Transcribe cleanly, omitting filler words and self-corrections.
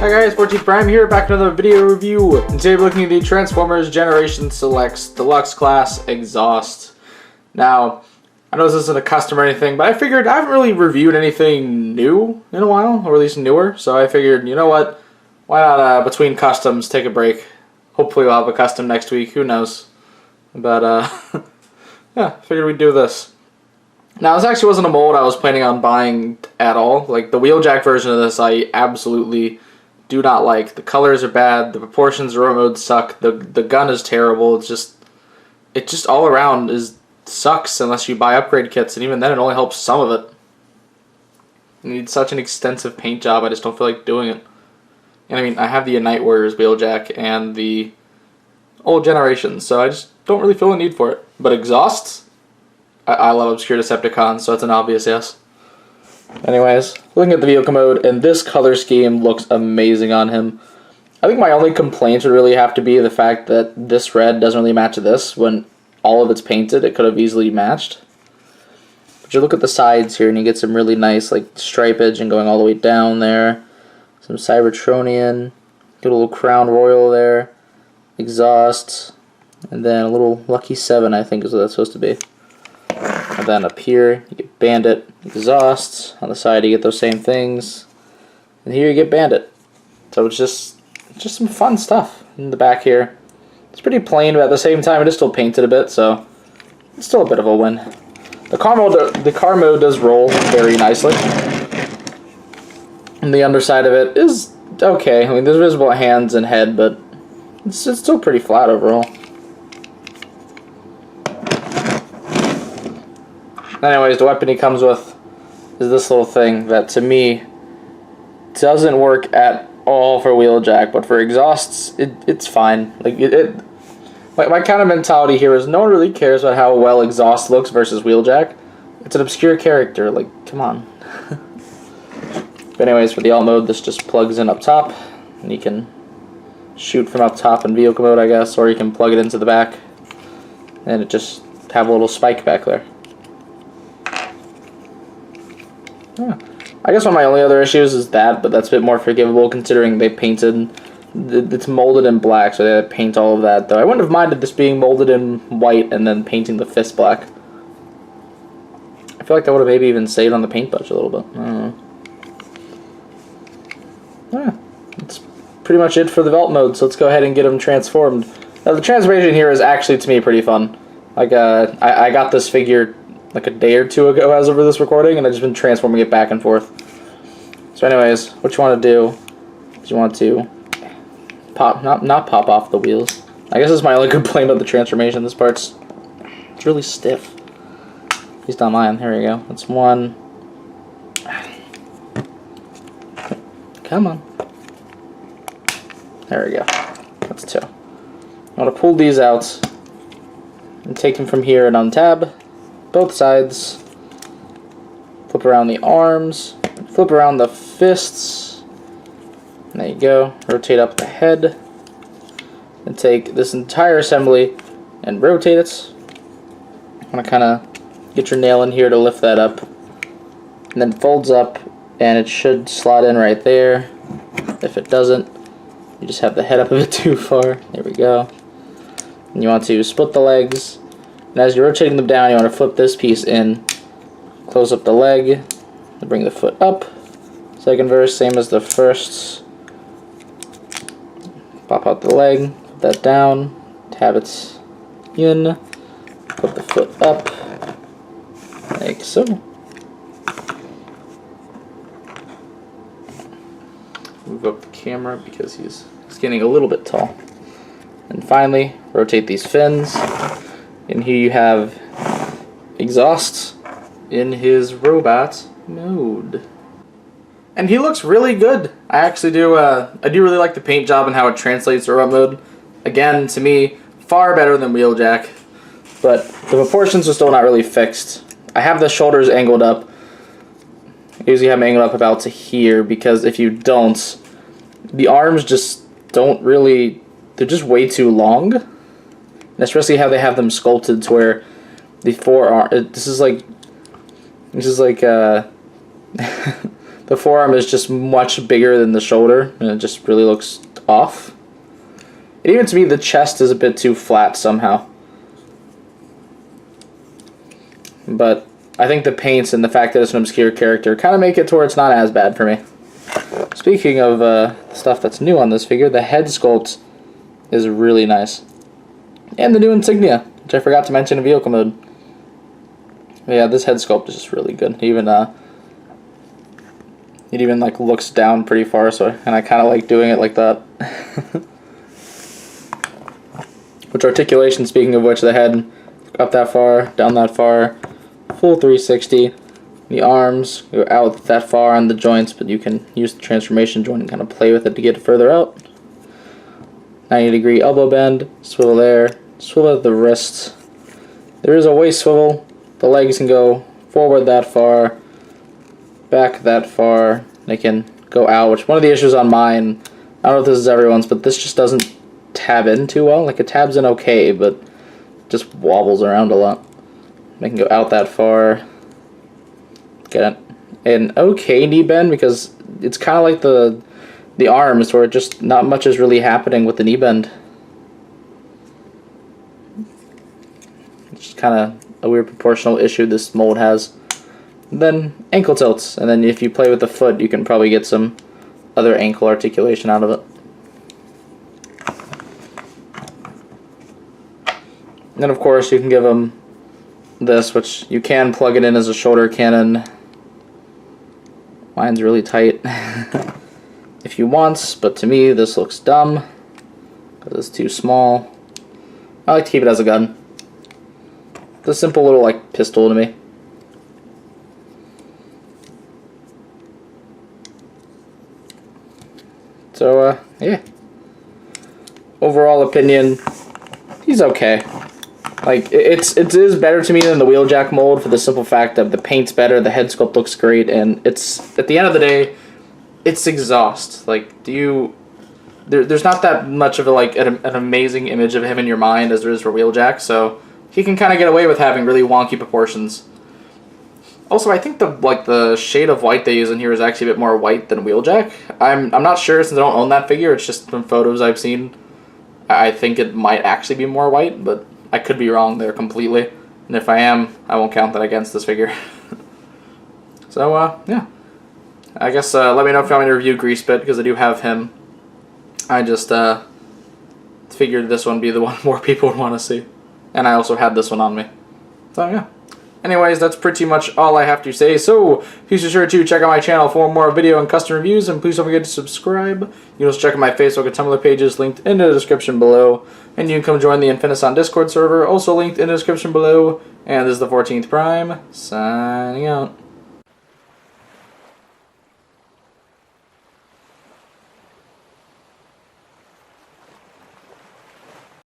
Hi guys, 14th Prime here, back with another video review. And today we're looking at the Transformers Generation Selects Deluxe Class Exhaust. Now, I know this isn't a custom or anything, but I figured I haven't really reviewed anything new in a while, or at least newer, so I figured, you know what, why not, between customs, take a break. Hopefully we'll have a custom next week, who knows. But, yeah, figured we'd do this. Now, this actually wasn't a mold I was planning on buying at all. Like, the Wheeljack version of this, I absolutely do not like. The colors are bad, the proportions of remote mode suck, the gun is terrible. It just all around sucks unless you buy upgrade kits, and even then it only helps some of it. You need such an extensive paint job, I just don't feel like doing it. And I mean, I have the Night Warriors Wheeljack and the old generations, so I just don't really feel a need for it. But exhausts? I love Obscure Decepticons, so it's an obvious yes. Anyways, looking at the vehicle mode, and this color scheme looks amazing on him. I think my only complaint would really have to be the fact that this red doesn't really match this. When all of it's painted, it could have easily matched. But you look at the sides here, and you get some really nice like stripage and going all the way down there. Some Cybertronian, get a little Crown Royal there, exhaust, and then a little Lucky 7, I think is what that's supposed to be. And then up here, you get Bandit, exhaust. On the side, you get those same things. And here you get Bandit. So it's just some fun stuff in the back here. It's pretty plain, but at the same time, it is still painted a bit, so it's still a bit of a win. The car mode does roll very nicely. And the underside of it is okay. I mean, there's visible hands and head, but it's still pretty flat overall. Anyways, the weapon he comes with is this little thing that, to me, doesn't work at all for Wheeljack, but for exhausts, it's fine. Like my kind of mentality here is no one really cares about how well exhaust looks versus Wheeljack. It's an obscure character, like, come on. But anyways, for the alt mode, this just plugs in up top, and you can shoot from up top in vehicle mode, I guess, or you can plug it into the back, and it just have a little spike back there. Yeah. I guess one of my only other issues is that, but that's a bit more forgivable considering they painted, it's molded in black, so they had to paint all of that, though I wouldn't have minded this being molded in white and then painting the fist black. I feel like that would have maybe even saved on the paint budget a little bit. I don't know. Yeah, that's pretty much it for the Velt mode, so let's go ahead and get them transformed. Now, the transformation here is actually, to me, pretty fun. Like, I got this figure like a day or two ago as over this recording, and I've just been transforming it back and forth. So anyways, what you want to do is you want to pop, not pop off the wheels. I guess that's my only complaint about the transformation. This part's it's really stiff. At least on mine. Here we go. That's one. Come on. There we go. That's two. I want to pull these out and take them from here and untab both sides, flip around the arms, flip around the fists, there you go, rotate up the head, and take this entire assembly and rotate it. I'm going to kind of get your nail in here to lift that up, and then folds up, and it should slot in right there. If it doesn't, you just have the head up a bit too far. There we go. And you want to split the legs. And as you're rotating them down, you want to flip this piece in, close up the leg, and bring the foot up. Second verse, same as the first. Pop out the leg, put that down, tab it in, put the foot up, like so. Move up the camera because he's getting a little bit tall. And finally, rotate these fins. And here you have exhaust in his robot mode. And he looks really good. I actually do, I do really like the paint job and how it translates to robot mode. Again, to me, far better than Wheeljack. But the proportions are still not really fixed. I have the shoulders angled up. I usually have them angled up about to here because if you don't, the arms just don't really, they're just way too long. And especially how they have them sculpted to where the forearm, this is like the The forearm is just much bigger than the shoulder, and it just really looks off. And even to me, the chest is a bit too flat somehow. But I think the paints and the fact that it's an obscure character kind of make it to where it's not as bad for me. Speaking of stuff that's new on this figure, the head sculpt is really nice. And the new insignia, which I forgot to mention in vehicle mode. But yeah, this head sculpt is just really good. It even like looks down pretty far, and I kind of like doing it like that. Which articulation, speaking of which, the head up that far, down that far, full 360. The arms go out that far on the joints, but you can use the transformation joint and kind of play with it to get it further out. 90-degree elbow bend, swivel there, swivel at the wrists. There is a waist swivel. The legs can go forward that far, back that far. They can go out, which one of the issues on mine, I don't know if this is everyone's, but this just doesn't tab in too well. Like, it tabs in okay, but just wobbles around a lot. They can go out that far. Get an okay knee bend, because it's kind of like the arms, where just not much is really happening with the knee bend. It's just kind of a weird proportional issue this mold has. And then ankle tilts, and then if you play with the foot, you can probably get some other ankle articulation out of it. And then of course you can give them this, which you can plug it in as a shoulder cannon. Mine's really tight if you want, but to me this looks dumb because it's too small. I like to keep it as a gun. It's a simple little like pistol to me. So yeah. Overall opinion, he's okay. Like, it is better to me than the Wheeljack mold for the simple fact that the paint's better, the head sculpt looks great, and it's, at the end of the day, it's exhaust. Like, there's not that much of an amazing image of him in your mind as there is for Wheeljack, so he can kind of get away with having really wonky proportions. Also, I think the shade of white they use in here is actually a bit more white than Wheeljack. I'm not sure since I don't own that figure, it's just from photos I've seen. I think it might actually be more white, but I could be wrong there completely, and if I am, I won't count that against this figure. So, yeah. I guess, let me know if you want me to review Greasebit, because I do have him. I just, figured this one would be the one more people would want to see. And I also had this one on me. So, yeah. Anyways, that's pretty much all I have to say. So, please be sure to check out my channel for more video and custom reviews, and please don't forget to subscribe. You can also check out my Facebook and Tumblr pages linked in the description below. And you can come join the Infinisan Discord server, also linked in the description below. And this is the 14th Prime, signing out.